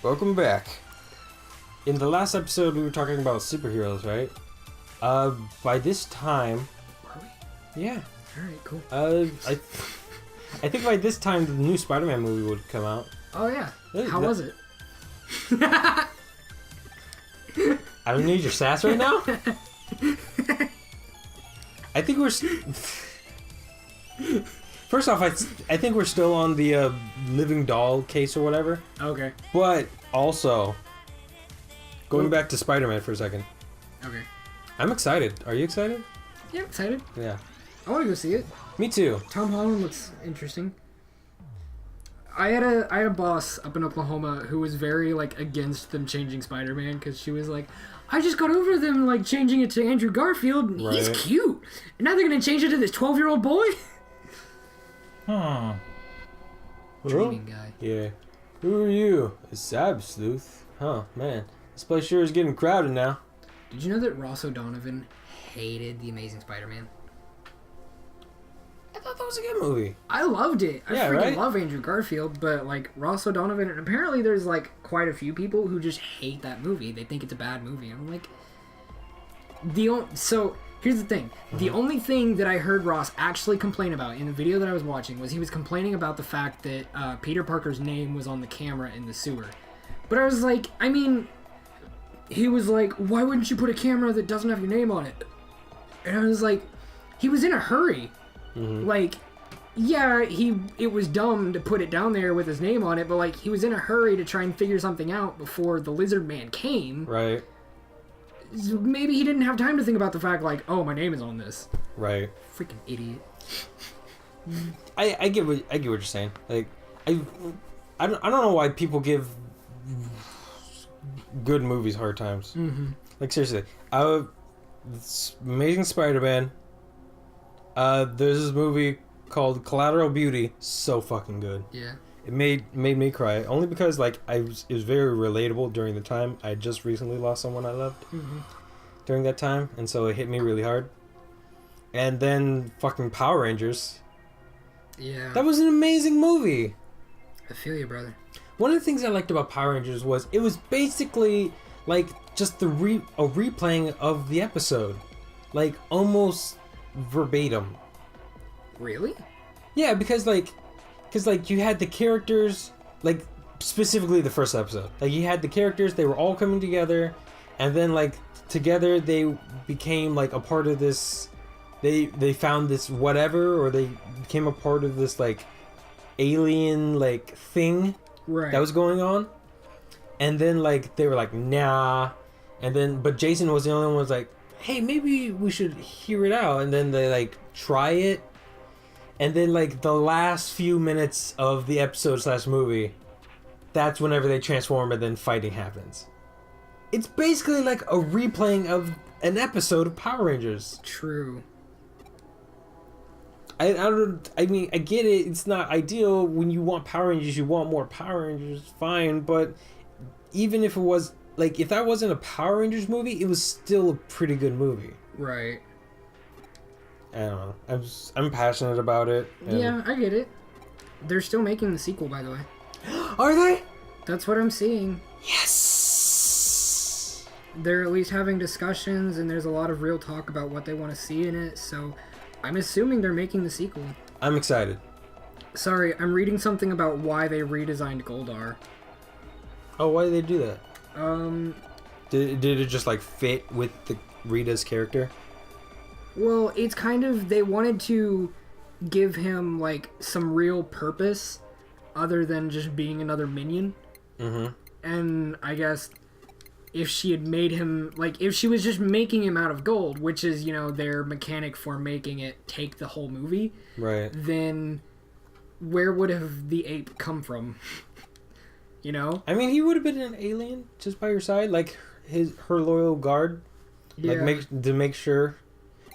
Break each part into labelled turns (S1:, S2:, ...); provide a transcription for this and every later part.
S1: Welcome back. In the last episode, we were talking about superheroes, right? By this time...
S2: Are we?
S1: Yeah.
S2: Alright, cool.
S1: I think by this time, the new Spider-Man movie would come out.
S2: Oh, yeah. How was it?
S1: I don't need your sass right now. I think we're... First off, I think we're still on the living doll case or whatever.
S2: Okay.
S1: But also, going back to Spider-Man for a second.
S2: Okay.
S1: I'm excited. Are you excited?
S2: Yeah, I'm excited.
S1: Yeah.
S2: I want to go see it.
S1: Me too.
S2: Tom Holland looks interesting. I had a boss up in Oklahoma who was very against them changing Spider-Man because she was like, I just got over them changing it to Andrew Garfield. And He's cute. And now they're gonna change it to this 12-year-old boy.
S1: Huh.
S2: Dreaming guy.
S1: Yeah. Who are you? A Sab Sleuth. Huh, man. This place sure is getting crowded now.
S2: Did you know that Ross O'Donovan hated The Amazing Spider-Man?
S1: I thought that was a good movie.
S2: I loved it. I freaking
S1: right?
S2: love Andrew Garfield, but Ross O'Donovan, and apparently there's quite a few people who just hate that movie. They think it's a bad movie. I'm like, so here's the thing. The only thing that I heard Ross actually complain about in the video that I was watching was he was complaining about the fact that Peter Parker's name was on the camera in the sewer. But I was like, I mean, he was like, why wouldn't you put a camera that doesn't have your name on it? And I was like, he was in a hurry. Yeah, it was dumb to put it down there with his name on it, but he was in a hurry to try and figure something out before the Lizard Man came.
S1: Right.
S2: So maybe he didn't have time to think about the fact oh, my name is on this.
S1: Right.
S2: Freaking idiot.
S1: I get what you're saying. I don't know why people give good movies hard times.
S2: Mm-hmm.
S1: Seriously, Amazing Spider-Man. There's this movie called Collateral Beauty. So fucking good.
S2: Yeah.
S1: It made me cry only because it was very relatable during the time. I just recently lost someone I loved during that time, and so it hit me really hard. And then fucking Power Rangers.
S2: Yeah.
S1: That was an amazing movie.
S2: I feel you, brother.
S1: One of the things I liked about Power Rangers was it was basically just a replaying of the episode, almost verbatim.
S2: Really?
S1: Yeah, because you had the characters, specifically the first episode. You had the characters, they were all coming together, and then together they became a part of this. They found this whatever, or they became a part of this alien thing.
S2: Right.
S1: That was going on, and then they were nah, and then but Jason was the only one who was hey, maybe we should hear it out, and then they try it, and then the last few minutes of the episode / movie, that's whenever they transform and then fighting happens. It's basically a replaying of an episode of Power Rangers.
S2: True.
S1: I mean, I get it. It's not ideal. When you want Power Rangers, you want more Power Rangers. Fine, but even if it was if that wasn't a Power Rangers movie, it was still a pretty good movie.
S2: Right.
S1: I don't know. I'm passionate about it.
S2: Yeah, I get it. They're still making the sequel, by the way.
S1: Are they?
S2: That's what I'm seeing.
S1: Yes.
S2: They're at least having discussions, and there's a lot of real talk about what they want to see in it. So, I'm assuming they're making the sequel.
S1: I'm excited.
S2: Sorry, I'm reading something about why they redesigned Goldar.
S1: Oh, why did they do that?
S2: Did
S1: it just fit with the Rita's character?
S2: Well, it's kind of, they wanted to give him some real purpose other than just being another minion.
S1: Mm-hmm.
S2: And I guess if she had made him, if she was just making him out of gold, which is, their mechanic for making it take the whole movie.
S1: Right.
S2: Then where would have the ape come from?
S1: I mean, he would have been an alien just by your side, her loyal guard.
S2: Yeah.
S1: To make sure.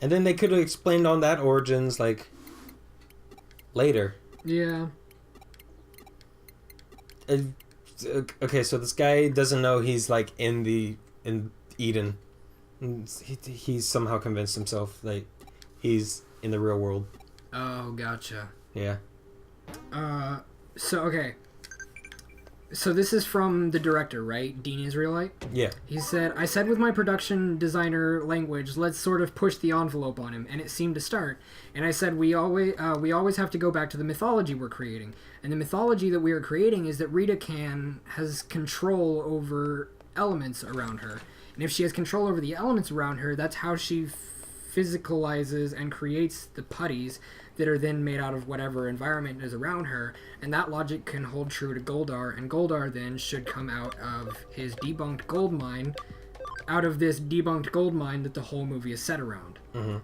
S1: And then they could have explained on that origins, later.
S2: Yeah.
S1: Okay, so this guy doesn't know he's, in Eden. He's somehow convinced himself that he's in the real world.
S2: Oh, gotcha.
S1: Yeah.
S2: So, okay. So this is from the director, right? Dean Israelite?
S1: Yeah.
S2: He said, I said with my production designer language, let's sort of push the envelope on him, and it seemed to start. And I said, we always have to go back to the mythology we're creating. And the mythology that we are creating is that Rita has control over elements around her. And if she has control over the elements around her, that's how she physicalizes and creates the putties that are then made out of whatever environment is around her, and that logic can hold true to Goldar, and Goldar then should come out of his debunked gold mine, out of this debunked gold mine that the whole movie is set around.
S1: Mm-hmm.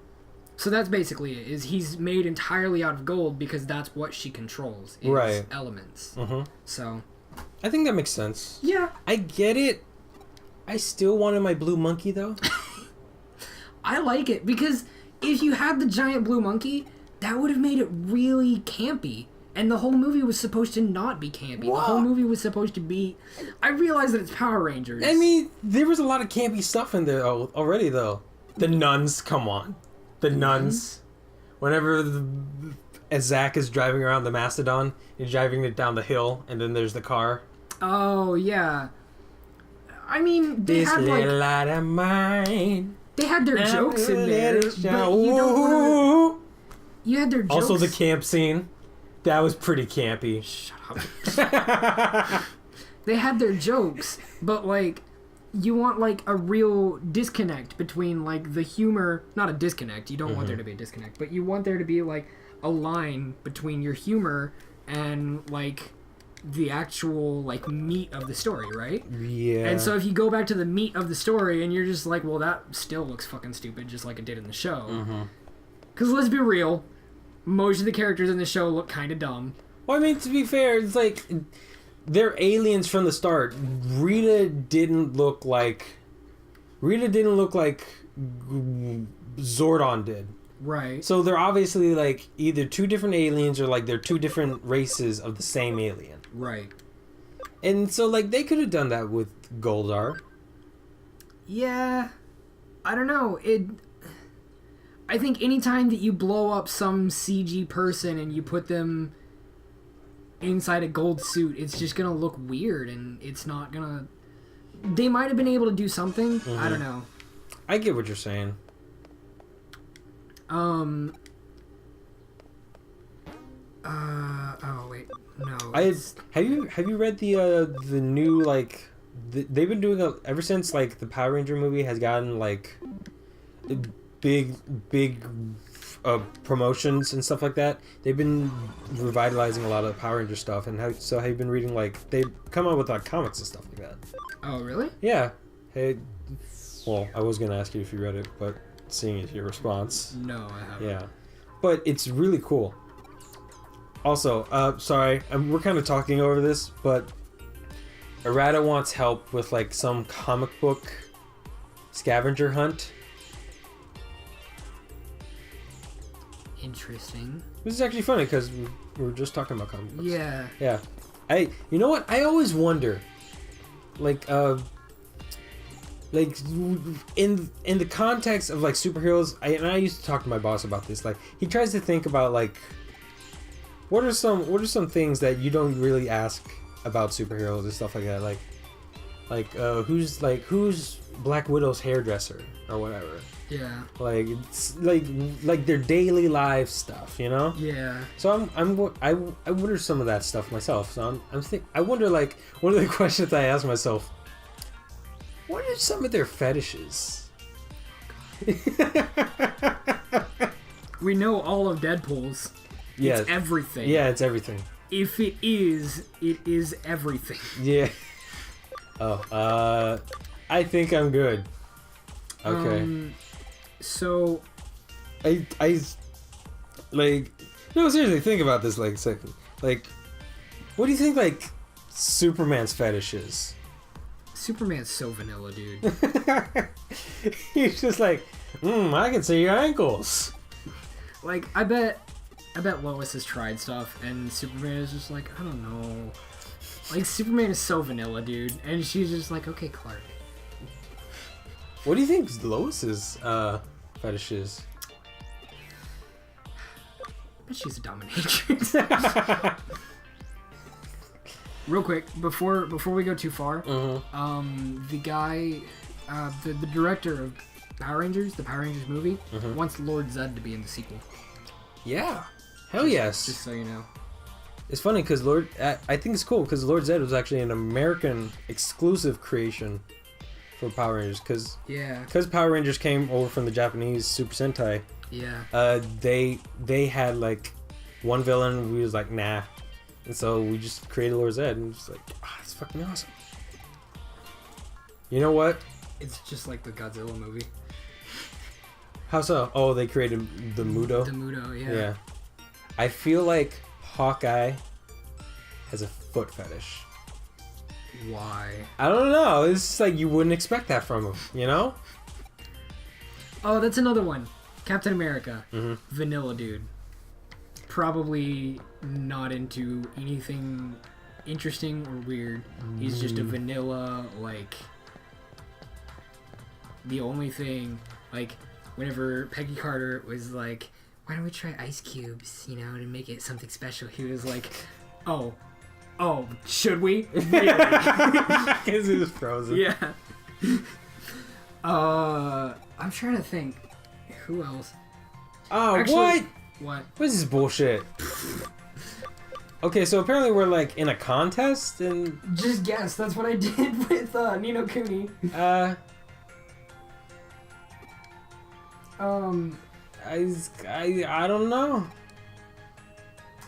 S2: So that's basically it, is he's made entirely out of gold because that's what she controls, is
S1: right.
S2: elements.
S1: Mm-hmm.
S2: So
S1: I think that makes sense.
S2: yeah.
S1: I get it. I still wanted my blue monkey, though.
S2: I like it, because if you had the giant blue monkey, that would have made it really campy. And the whole movie was supposed to not be campy.
S1: What?
S2: The whole movie was supposed to be... I realize that it's Power Rangers.
S1: I mean, there was a lot of campy stuff in there already, though. The nuns, come on. The nuns. Whenever as Zack is driving around the Mastodon, he's driving it down the hill, and then there's the car.
S2: Oh, yeah. I mean, they
S1: This
S2: had,
S1: little
S2: like...
S1: light of mine.
S2: They had their jokes in there, but you don't wanna... You had their jokes...
S1: Also, the camp scene. That was pretty campy.
S2: Shut up. They had their jokes, but, like, you want, like, a real disconnect between, like, the humor... Not a disconnect. You don't want there to be a disconnect. But you want there to be, like, a line between your humor and, like, the actual, like, meat of the story, right?
S1: Yeah.
S2: And so if you go back to the meat of the story and you're just like, well, that still looks fucking stupid, just like it did in the show. Because let's be real, most of the characters in the show look kind of dumb.
S1: Well, I mean, to be fair, it's like they're aliens from the start. Rita didn't look like Zordon did.
S2: Right.
S1: So they're obviously like either two different aliens or like they're two different races of the same alien.
S2: Right.
S1: And so like they could have done that with Goldar.
S2: Yeah. I don't know. I think anytime that you blow up some CG person and you put them inside a gold suit, it's just gonna look weird, and it's not gonna... They might have been able to do something. I don't know.
S1: I get what you're saying.
S2: Oh wait, no.
S1: Have you read the new like they've been doing ever since like the Power Ranger movie has gotten like big promotions and stuff like that. They've been revitalizing a lot of Power Ranger stuff, and have you been reading like they've come out with like comics and stuff like that?
S2: Oh really?
S1: Yeah. Hey, well, I was gonna ask you if you read it, but seeing as your response.
S2: No, I haven't.
S1: Yeah, but it's really cool. Also, sorry, we're kind of talking over this, but Errata wants help with like some comic book scavenger hunt.
S2: Interesting.
S1: This is actually funny because we were just talking about comic books.
S2: Yeah.
S1: Yeah. You know what? I always wonder, like in the context of like superheroes, I used to talk to my boss about this. Like he tries to think about like what are some things that you don't really ask about superheroes and stuff like that. Like who's Black Widow's hairdresser or whatever.
S2: Yeah.
S1: Like it's like their daily life stuff, you know?
S2: Yeah.
S1: So I wonder some of that stuff myself. So I wonder like one of the questions I ask myself. What are some of their fetishes?
S2: We know all of Deadpool's.
S1: Yeah.
S2: It's everything.
S1: Yeah, it's everything.
S2: If it is everything.
S1: Yeah. Oh, I think I'm good. Okay.
S2: So
S1: I like no, seriously, think about this like a second. Like what do you think like Superman's fetish is?
S2: Superman's so vanilla, dude.
S1: He's just like, I can see your ankles.
S2: Like, I bet Lois has tried stuff, and Superman is just like, I don't know. Like, Superman is so vanilla, dude. And she's just like, okay, Clark.
S1: What do you think Lois's fetish is?
S2: I bet she's a dominatrix. Real quick, before we go too far,
S1: Mm-hmm.
S2: the guy, the director of Power Rangers, the Power Rangers movie, wants Lord Zed to be in the sequel.
S1: Yeah. Hell yes.
S2: Just so you know.
S1: It's funny because I think it's cool because Lord Zed was actually an American exclusive creation for Power Rangers because Power Rangers came over from the Japanese Super Sentai.
S2: Yeah.
S1: They had like one villain. We was like nah, and so we just created Lord Zed and just like it's fucking awesome. You know what?
S2: It's just like the Godzilla movie.
S1: How so? Oh, they created the Mudo.
S2: The Mudo, yeah.
S1: Yeah. I feel like Hawkeye has a foot fetish.
S2: Why?
S1: I don't know. It's just like you wouldn't expect that from him, you know?
S2: Oh, that's another one. Captain America.
S1: Mm-hmm.
S2: Vanilla dude. Probably not into anything interesting or weird. He's just a vanilla, like... The only thing, like, whenever Peggy Carter was like, why don't we try ice cubes, you know, to make it something special? He was like, oh, should we? Really?
S1: Because it was frozen.
S2: Yeah. I'm trying to think. Who else?
S1: Oh,
S2: Actually,
S1: what?
S2: What?
S1: What is this bullshit? Okay, so apparently we're like in a contest and...
S2: Just guess. That's what I did with Nino Kuni.
S1: I don't know.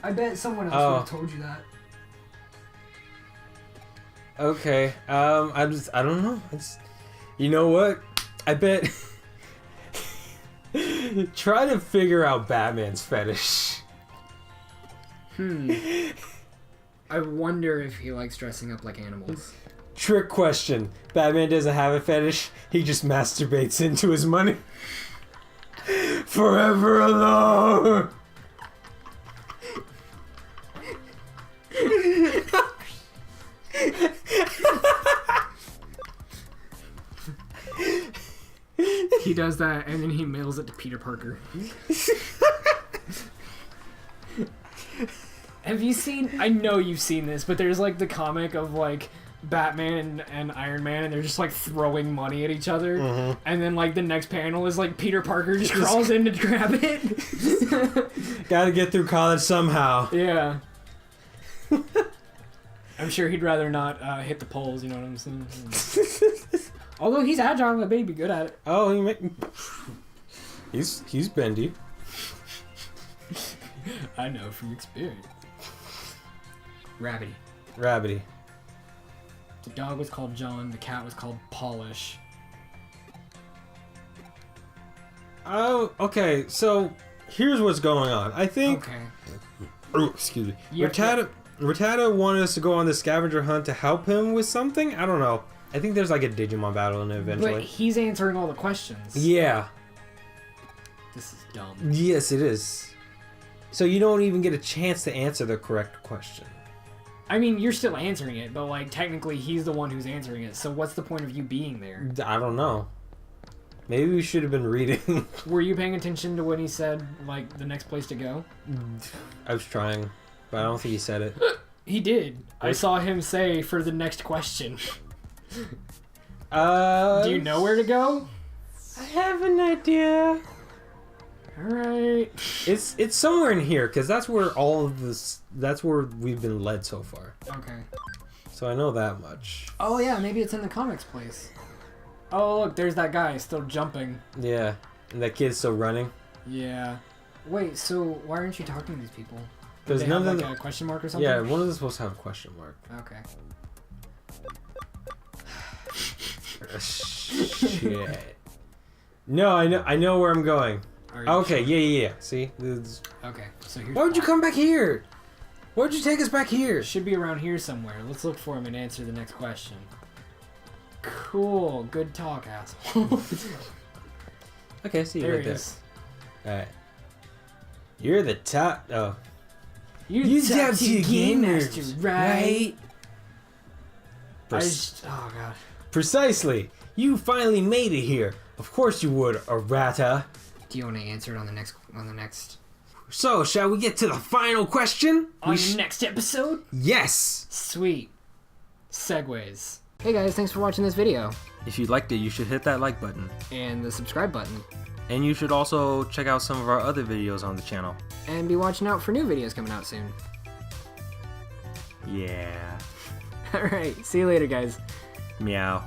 S2: I bet someone else would have told you that.
S1: Okay. I don't know. You know what? I bet. Try to figure out Batman's fetish.
S2: I wonder if he likes dressing up like animals.
S1: Trick question. Batman doesn't have a fetish. He just masturbates into his money. Forever alone.
S2: He does that and then he mails it to Peter Parker. Have you seen... I know you've seen this, but there's like the comic of like Batman and Iron Man and they're just like throwing money at each other. And then like the next panel is like Peter Parker just crawls in to grab it.
S1: Gotta get through college somehow.
S2: Yeah. I'm sure he'd rather not hit the poles, you know what I'm saying? Although he's agile, I bet he'd be good at it.
S1: Oh, he's bendy.
S2: I know from experience. Rabbity.
S1: Rabbity.
S2: The dog was called John, the cat was called Polish.
S1: Oh, okay, so here's what's going on. I think...
S2: Okay.
S1: Oh, excuse me.
S2: Yep,
S1: Rattata wanted us to go on the scavenger hunt to help him with something? I don't know. I think there's like a Digimon battle in it eventually.
S2: But he's answering all the questions.
S1: Yeah.
S2: This is dumb.
S1: Yes, it is. So you don't even get a chance to answer the correct question.
S2: I mean, you're still answering it, but like technically he's the one who's answering it. So what's the point of you being there?
S1: I don't know. Maybe we should have been reading.
S2: Were you paying attention to when he said like the next place to go?
S1: I was trying, but I don't think he said it.
S2: He did. I saw him say for the next question. Do you know where to go?
S1: I have an idea.
S2: Alright.
S1: It's somewhere in here, because that's where all of this... That's where we've been led so far.
S2: Okay.
S1: So I know that much.
S2: Oh yeah, maybe it's in the comics place. Oh look, there's that guy still jumping.
S1: Yeah. And that kid's still running.
S2: Yeah. Wait, so why aren't you talking to these people?
S1: Because
S2: they
S1: none
S2: have
S1: of
S2: like
S1: them...
S2: a question mark or something?
S1: Yeah, one of them supposed to have a question mark.
S2: Okay.
S1: Shit. No, I know where I'm going. Okay,
S2: sure?
S1: yeah. See?
S2: Okay, so here's...
S1: Why would you come back here? Why'd you take us back here?
S2: Should be around here somewhere. Let's look for him and answer the next question. Cool. Good talk, asshole.
S1: Okay, see you
S2: there
S1: right
S2: he
S1: there.
S2: is.
S1: Alright. You're the top... Oh.
S2: You're
S1: You
S2: the top tier game master, right? Oh, God.
S1: Precisely. You finally made it here. Of course you would, Errata.
S2: Do you want to answer it on the next...
S1: So, shall we get to the final question?
S2: On the next episode?
S1: Yes!
S2: Sweet. Segues. Hey guys, thanks for watching this video.
S1: If you liked it, you should hit that like button.
S2: And the subscribe button.
S1: And you should also check out some of our other videos on the channel.
S2: And be watching out for new videos coming out soon.
S1: Yeah.
S2: Alright, see you later guys.
S1: Meow.